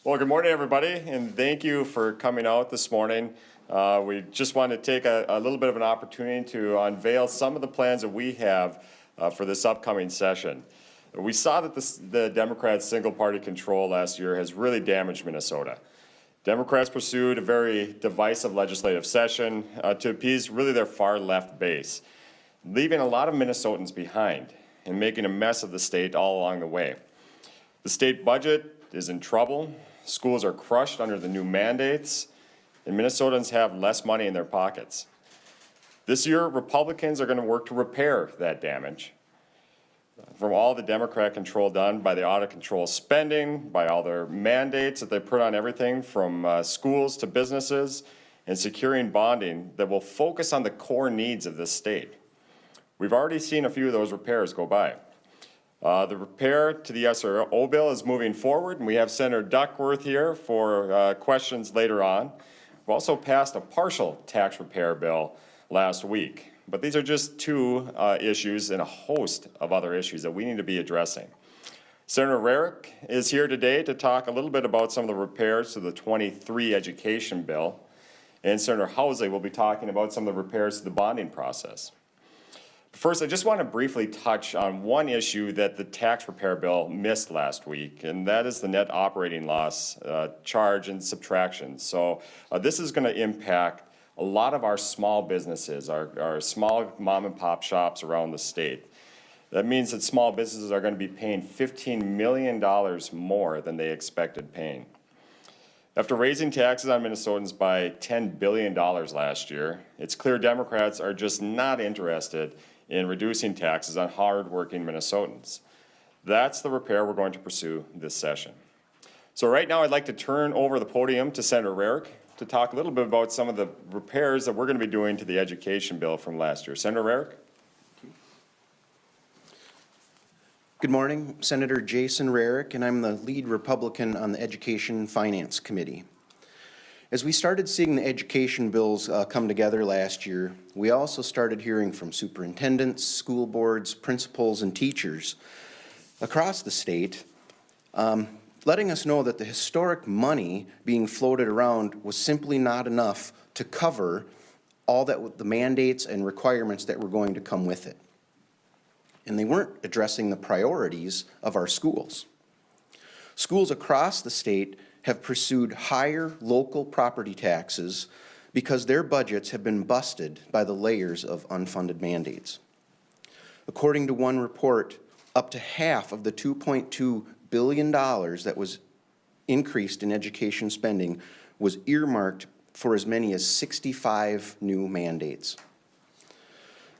Well, good morning, everybody, and thank you for coming out this morning. We just wanted to take a little bit of an opportunity to unveil some of the plans that we have for this upcoming session. We saw that the Democrats' single-party control last year has really damaged Minnesota. Democrats pursued a very divisive legislative session to appease really their far-left base, leaving a lot of Minnesotans behind and making a mess of the state all along the way. The state budget is in trouble. Schools are crushed under the new mandates, and Minnesotans have less money in their pockets. This year, Republicans are going to work to repair that damage from all the Democrat control done by the out-of-control spending, by all their mandates that they put on everything from schools to businesses, and securing bonding that will focus on the core needs of this state. We've already seen a few of those repairs go by. The repair to the SRO bill is moving forward, and we have Senator Duckworth here for questions later on. We've also passed a partial tax repair bill last week, but these are just two issues in a host of other issues that we need to be addressing. Senator Rarick is here today to talk a little bit about some of the repairs to the 23 education bill, and Senator Housley will be talking about some of the repairs to the bonding process. First, I just want to briefly touch on one issue that the tax repair bill missed last week, and that is the net operating loss charge and subtraction. So this is going to impact a lot of our small businesses, our small mom and pop shops around the state. That means that small businesses are going to be paying $15 million more than they expected paying. After raising taxes on Minnesotans by $10 billion last year, it's clear Democrats are just not interested in reducing taxes on hard-working Minnesotans. That's the repair we're going to pursue this session. So right now I'd like to turn over the podium to Senator Rarick to talk a little bit about some of the repairs that we're going to be doing to the education bill from last year. Senator Rarick? Good morning, Senator Jason Rarick, and I'm the lead Republican on the Education Finance Committee. As we started seeing the education bills come together last year, we also started hearing from superintendents, school boards, principals, and teachers across the state, letting us know that the historic money being floated around was simply not enough to cover all that the mandates and requirements that were going to come with it. And they weren't addressing the priorities of our schools. Schools across the state have pursued higher local property taxes because their budgets have been busted by the layers of unfunded mandates. According to one report, up to half of the $2.2 billion that was increased in education spending was earmarked for as many as 65 new mandates.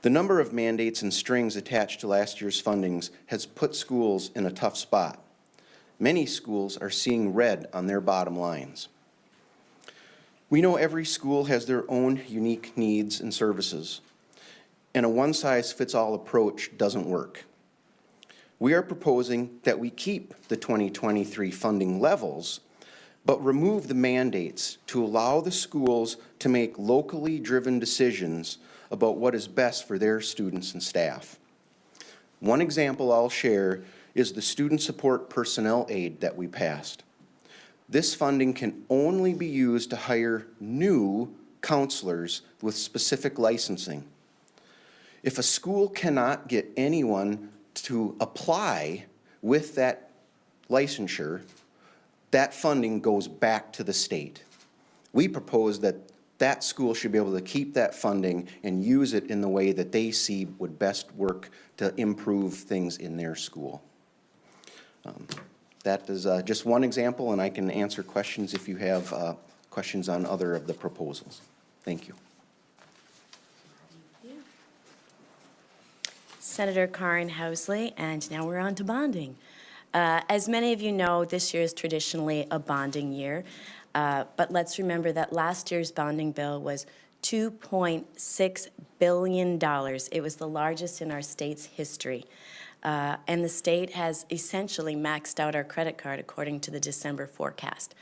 The number of mandates and strings attached to last year's fundings has put schools in a tough spot. Many schools are seeing red on their bottom lines. We know every school has their own unique needs and services, and a one-size-fits-all approach doesn't work. We are proposing that we keep the 2023 funding levels, but remove the mandates to allow the schools to make locally driven decisions about what is best for their students and staff. One example I'll share is the student support personnel aid that we passed. This funding can only be used to hire new counselors with specific licensing. If a school cannot get anyone to apply with that licensure, that funding goes back to the state. We propose that that school should be able to keep that funding and use it in the way that they see would best work to improve things in their school. That is just one example, and I can answer questions if you have questions on other of the proposals. Thank you. Senator Karin Housley, and now we're on to bonding. As many of you know, this year is traditionally a bonding year, but let's remember that last year's bonding bill was $2.6 billion. It was the largest in our state's history. And the state has essentially maxed out our credit card according to the December forecast.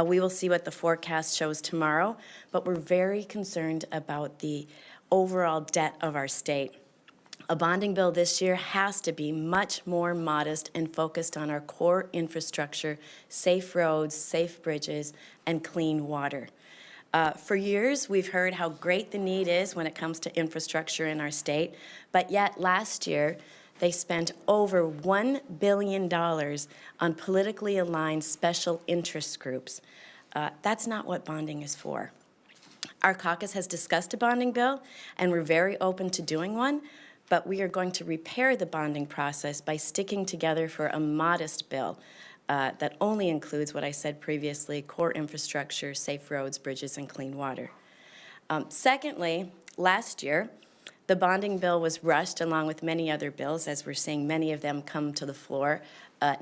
We will see what the forecast shows tomorrow, but we're very concerned about the overall debt of our state. A bonding bill this year has to be much more modest and focused on our core infrastructure, safe roads, safe bridges, and clean water. For years, we've heard how great the need is when it comes to infrastructure in our state, but yet last year, they spent over $1 billion on politically aligned special interest groups. That's not what bonding is for. Our caucus has discussed a bonding bill, and we're very open to doing one, but we are going to repair the bonding process by sticking together for a modest bill that only includes what I said previously, core infrastructure, safe roads, bridges, and clean water. Secondly, last year, the bonding bill was rushed along with many other bills, as we're seeing many of them come to the floor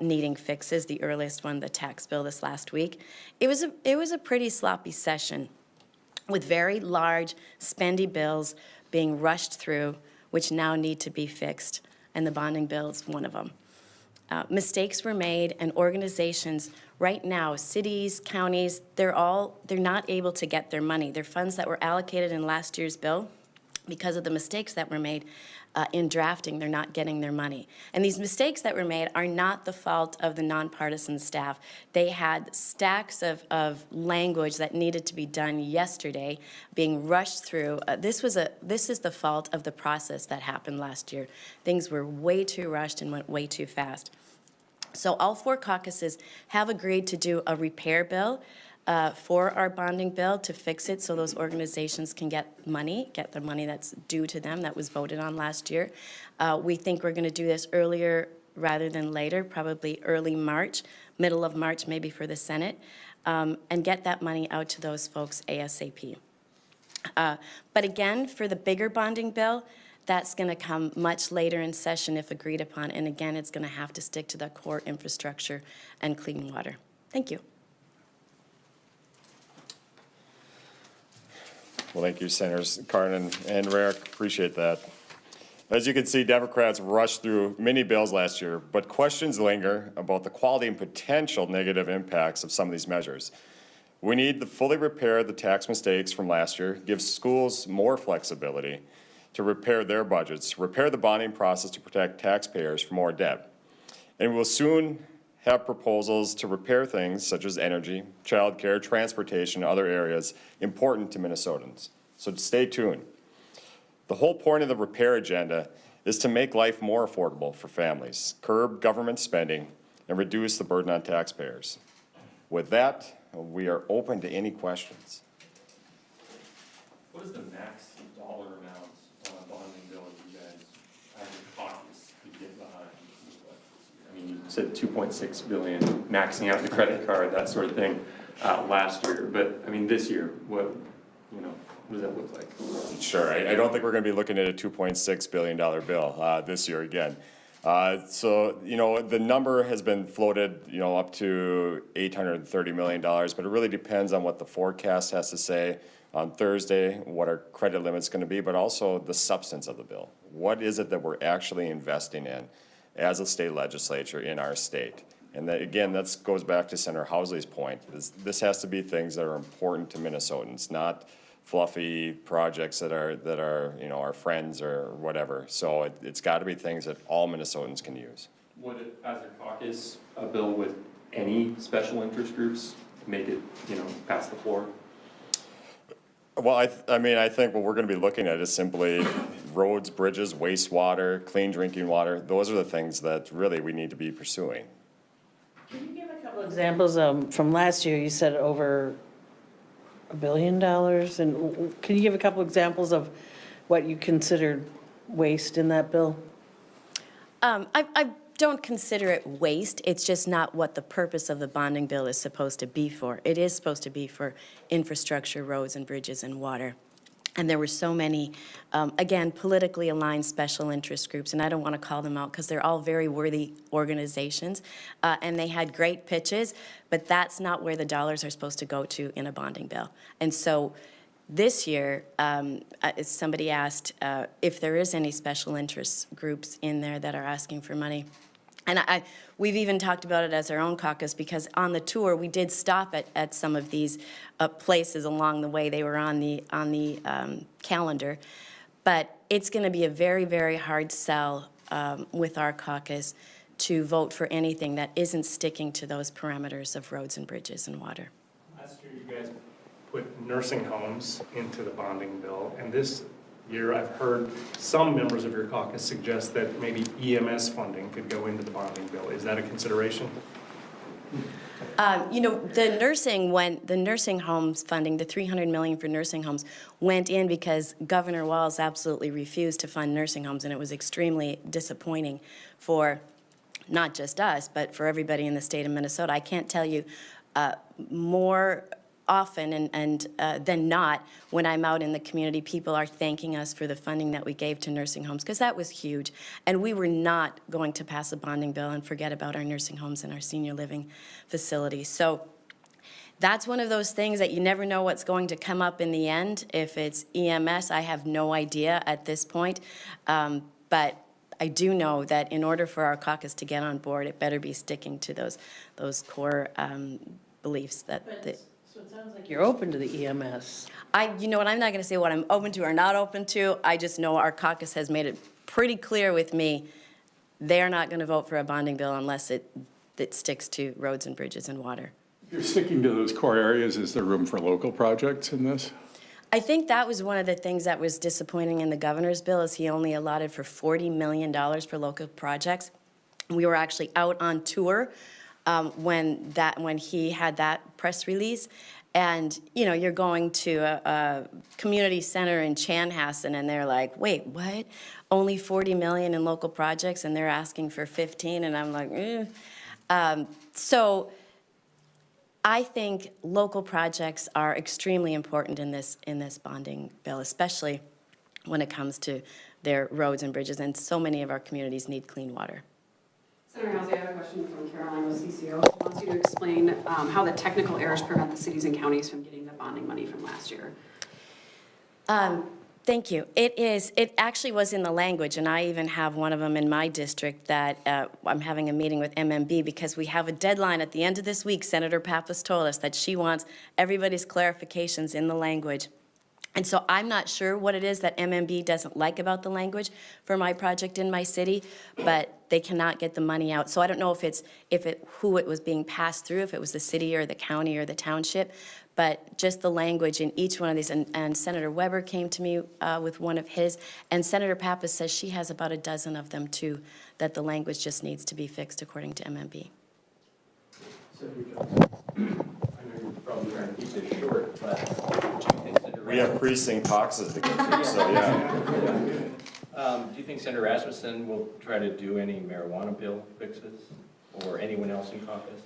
needing fixes, the earliest one, the tax bill this last week. It was a pretty sloppy session with very large, spendy bills being rushed through, which now need to be fixed, and the bonding bill is one of them. Mistakes were made, and organizations right now, cities, counties, they're not able to get their money. Their funds that were allocated in last year's bill, because of the mistakes that were made in drafting, they're not getting their money. And these mistakes that were made are not the fault of the nonpartisan staff. They had stacks of language that needed to be done yesterday being rushed through. This is the fault of the process that happened last year. Things were way too rushed and went way too fast. So all four caucuses have agreed to do a repair bill for our bonding bill to fix it so those organizations can get the money that's due to them that was voted on last year. We think we're going to do this earlier rather than later, probably early March, middle of March maybe for the Senate, and get that money out to those folks ASAP. But again, for the bigger bonding bill, that's going to come much later in session if agreed upon, and again, it's going to have to stick to the core infrastructure and clean water. Thank you. Well, thank you, Senators Carden and Rarick. Appreciate that. As you can see, Democrats rushed through many bills last year, but questions linger about the quality and potential negative impacts of some of these measures. We need to fully repair the tax mistakes from last year, give schools more flexibility to repair their budgets, repair the bonding process to protect taxpayers from more debt. And we'll soon have proposals to repair things such as energy, childcare, transportation, and other areas important to Minnesotans. So stay tuned. The whole point of the repair agenda is to make life more affordable for families, curb government spending, and reduce the burden on taxpayers. With that, we are open to any questions. What is the max dollar amount on a bonding bill that you guys, as a caucus, could get behind? I mean, you said 2.6 billion, maxing out the credit card, that sort of thing, last year. But I mean, this year, what does that look like? Sure, I don't think we're gonna be looking at a $2.6 billion bill this year again. So, the number has been floated, up to $830 million, but it really depends on what the forecast has to say on Thursday, what our credit limit's gonna be, but also the substance of the bill. What is it that we're actually investing in as a state legislature in our state? And that, again, that goes back to Senator Housley's point. This has to be things that are important to Minnesotans, not fluffy projects that are our friends or whatever. So it's got to be things that all Minnesotans can use. Would it, as a caucus, a bill with any special interest groups make it, pass the floor? Well, I think what we're going to be looking at is simply roads, bridges, wastewater, clean drinking water. Those are the things that really we need to be pursuing. Can you give a couple examples from last year? You said over $1 billion, and can you give a couple examples of what you considered waste in that bill? I don't consider it waste. It's just not what the purpose of the bonding bill is supposed to be for. It is supposed to be for infrastructure, roads and bridges and water. And there were so many, again, politically aligned special interest groups, and I don't want to call them out because they're all very worthy organizations, and they had great pitches, but that's not where the dollars are supposed to go to in a bonding bill. And so this year, somebody asked if there is any special interest groups in there that are asking for money. And we've even talked about it as our own caucus, because on the tour, we did stop at some of these places along the way. They were on the calendar. But it's going to be a very, very hard sell with our caucus to vote for anything that isn't sticking to those parameters of roads and bridges and water. Last year, you guys put nursing homes into the bonding bill, and this year, I've heard some members of your caucus suggest that maybe EMS funding could go into the bonding bill. Is that a consideration? You know, the nursing homes funding, the $300 million for nursing homes went in because Governor Walz absolutely refused to fund nursing homes, and it was extremely disappointing for not just us, but for everybody in the state of Minnesota. I can't tell you more often than not, when I'm out in the community, people are thanking us for the funding that we gave to nursing homes, because that was huge. And we were not going to pass a bonding bill and forget about our nursing homes and our senior living facilities. So that's one of those things that you never know what's going to come up in the end. If it's EMS, I have no idea at this point. But I do know that in order for our caucus to get on board, it better be sticking to those core beliefs that. So it sounds like you're open to the EMS. You know what, I'm not going to say what I'm open to or not open to. I just know our caucus has made it pretty clear with me, they're not going to vote for a bonding bill unless it sticks to roads and bridges and water. If you're sticking to those core areas, is there room for local projects in this? I think that was one of the things that was disappointing in the governor's bill, is he only allotted for $40 million for local projects. We were actually out on tour when he had that press release, and you know, you're going to a community center in Chanhassen, and they're like, wait, what? Only 40 million in local projects, and they're asking for 15, and I'm like, eh. So I think local projects are extremely important in this bonding bill, especially when it comes to their roads and bridges, and so many of our communities need clean water. Senator Housey, I have a question from Caroline with CCO. She wants you to explain how the technical errors prevent the cities and counties from getting the bonding money from last year. Thank you. It actually was in the language, and I even have one of them in my district that I'm having a meeting with MMB because we have a deadline at the end of this week. Senator Pappas told us that she wants everybody's clarifications in the language. And so I'm not sure what it is that MMB doesn't like about the language for my project in my city, but they cannot get the money out. So I don't know who it was being passed through, if it was the city or the county or the township, but just the language in each one of these. And Senator Weber came to me with one of his, and Senator Pappas says she has about a dozen of them too, that the language just needs to be fixed according to MMB. Senator Johnson, I know you're probably trying to keep this short, but do you think Senator We have precinct caucuses to get to, so yeah. do you think Senator Rasmussen will try to do any marijuana bill fixes, or anyone else in caucus?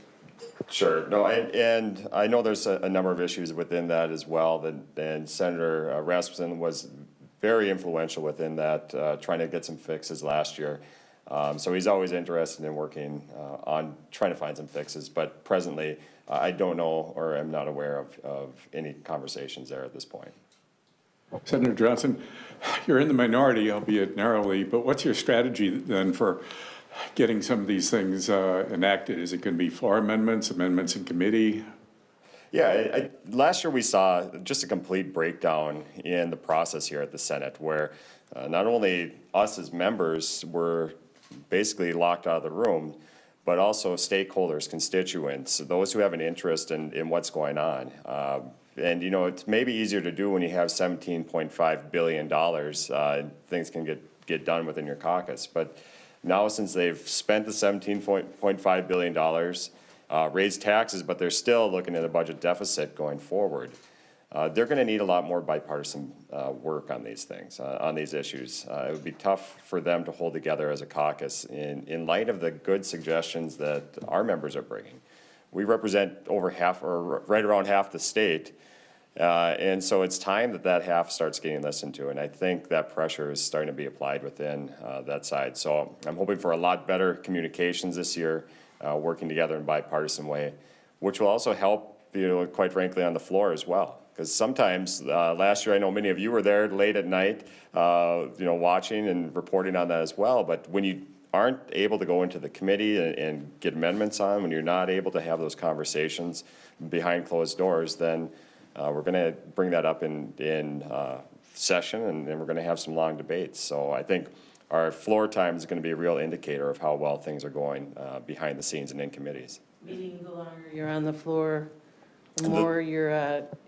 Sure. No, and I know there's a number of issues within that as well, and Senator Rasmussen was very influential within that, trying to get some fixes last year. So he's always interested in working on trying to find some fixes, but presently I don't know or am not aware of any conversations there at this point. Senator Johnson, you're in the minority, albeit narrowly, but what's your strategy then for getting some of these things enacted? Is it going to be floor amendments in committee? Yeah, last year we saw just a complete breakdown in the process here at the Senate, where not only us as members were basically locked out of the room, but also stakeholders, constituents, those who have an interest in what's going on. And you know, it's maybe easier to do when you have $17.5 billion, and things can get done within your caucus. But now, since they've spent the $17.5 billion, raised taxes, but they're still looking at a budget deficit going forward, they're going to need a lot more bipartisan work on these things, on these issues. It would be tough for them to hold together as a caucus in light of the good suggestions that our members are bringing. We represent over half, or right around half the state, and so it's time that half starts getting listened to, and I think that pressure is starting to be applied within that side. So I'm hoping for a lot better communications this year, working together in a bipartisan way, which will also help, you know, quite frankly, on the floor as well. Because sometimes, last year, I know many of you were there late at night, you know, watching and reporting on that as well. But when you aren't able to go into the committee and get amendments on, when you're not able to have those conversations behind closed doors, then we're going to bring that up in session, and then we're gonna have some long debates. So I think our floor time is gonna be a real indicator of how well things are going behind the scenes and in committees. Meaning the longer you're on the floor, the more you're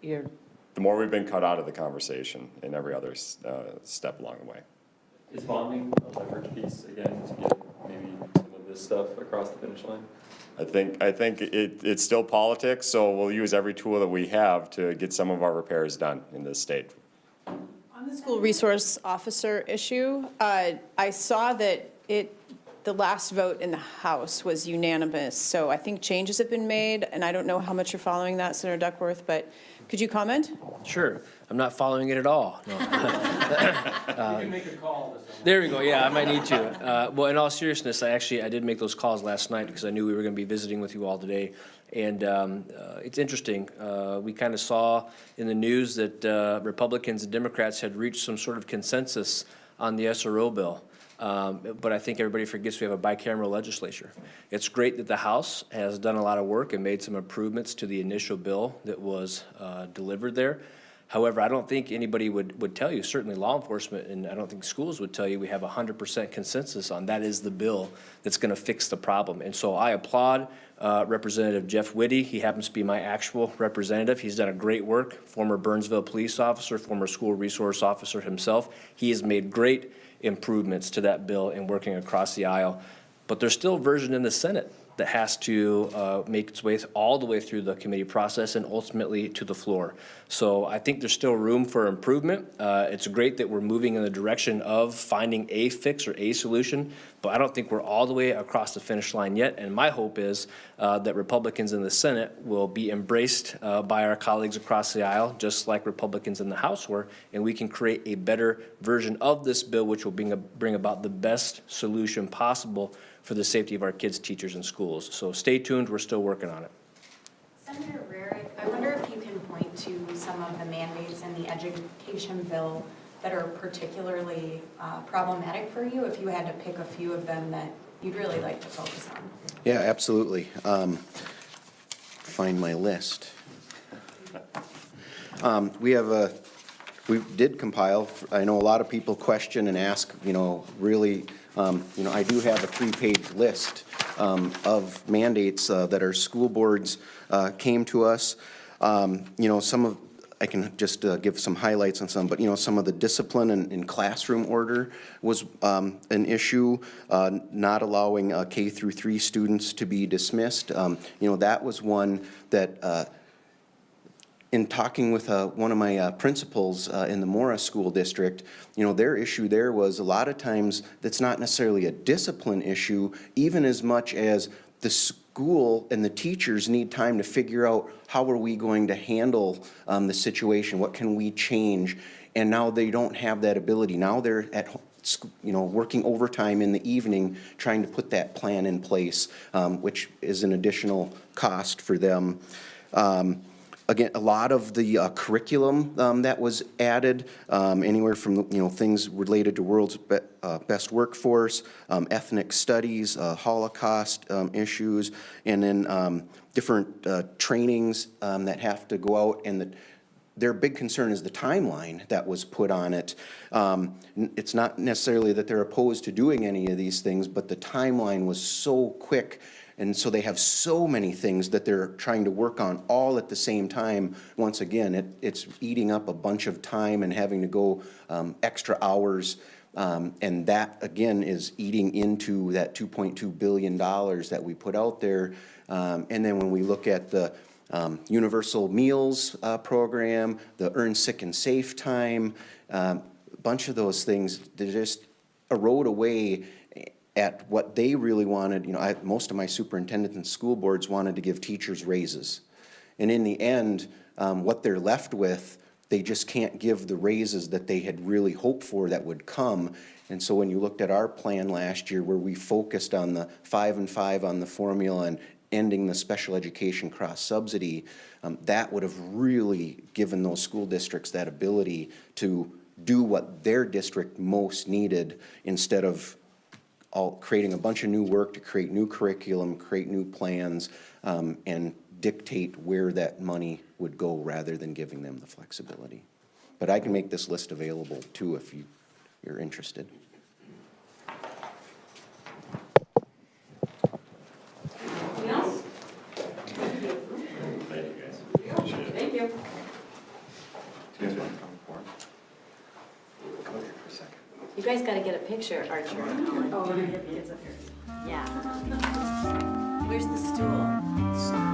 The more we've been cut out of the conversation in every other step along the way. Is bonding a leverage piece again to get maybe some of this stuff across the finish line? I think it's still politics, so we'll use every tool that we have to get some of our repairs done in this state. On the school resource officer issue, I saw that the last vote in the House was unanimous, so I think changes have been made, and I don't know how much you're following that, Senator Duckworth, but could you comment? Sure. I'm not following it at all. No. You can make a call to someone. There we go. Yeah, I might need to. Well, in all seriousness, I did make those calls last night because I knew we were going to be visiting with you all today. And it's interesting. We kind of saw in the news that Republicans and Democrats had reached some sort of consensus on the SRO bill. But I think everybody forgets we have a bicameral legislature. It's great that the House has done a lot of work and made some improvements to the initial bill that was delivered there. However, I don't think anybody would tell you, certainly law enforcement, and I don't think schools would tell you we have 100% consensus on that is the bill that's going to fix the problem. And so I applaud Representative Jeff Whitty. He happens to be my actual representative. He's done a great work, former Burnsville police officer, former school resource officer himself. He has made great improvements to that bill in working across the aisle. But there's still a version in the Senate that has to make its way all the way through the committee process and ultimately to the floor. So I think there's still room for improvement. It's great that we're moving in the direction of finding a fix or a solution, but I don't think we're all the way across the finish line yet. And my hope is that Republicans in the Senate will be embraced by our colleagues across the aisle, just like Republicans in the House were, and we can create a better version of this bill, which will bring about the best solution possible for the safety of our kids, teachers, and schools. So stay tuned, we're still working on it. Senator Rarick, I wonder if you can point to some of the mandates in the education bill that are particularly problematic for you, if you had to pick a few of them that you'd really like to focus on. Yeah, absolutely. Find my list. We did compile, I know a lot of people question and ask, really, I do have a 3-page list of mandates that our school boards came to us. I can just give some highlights on some, but some of the discipline and classroom order was an issue, not allowing K through 3 students to be dismissed. That was one that in talking with one of my principals in the Mora School District, their issue there was a lot of times that's not necessarily a discipline issue, even as much as the school and the teachers need time to figure out how are we going to handle the situation, what can we change, and now they don't have that ability. Now they're at working overtime in the evening trying to put that plan in place, which is an additional cost for them. Again, a lot of the curriculum that was added, anywhere from things related to world's best workforce, ethnic studies, Holocaust issues, and then different trainings that have to go out. And their big concern is the timeline that was put on it. It's not necessarily that they're opposed to doing any of these things, but the timeline was so quick. And so they have so many things that they're trying to work on all at the same time. Once again, it's eating up a bunch of time and having to go extra hours. And that, again, is eating into that $2.2 billion that we put out there. And then when we look at the universal meals program, the earn sick and safe time, a bunch of those things, they just erode away at what they really wanted. Most of my superintendents and school boards wanted to give teachers raises. And in the end, what they're left with, they just can't give the raises that they had really hoped for that would come. And so when you looked at our plan last year where we focused on the 5 and 5 on the formula and ending the special education cross subsidy, that would have really given those school districts that ability to do what their district most needed instead of creating a bunch of new work to create new curriculum, create new plans, and dictate where that money would go rather than giving them the flexibility. But I can make this list available too if you're interested. Anything else? Thank you, guys. Thank you. Do you guys want to come forward? Come up here for a second. You guys gotta get a picture, Archer. Oh, we're gonna get the kids up here. Yeah. Where's the stool?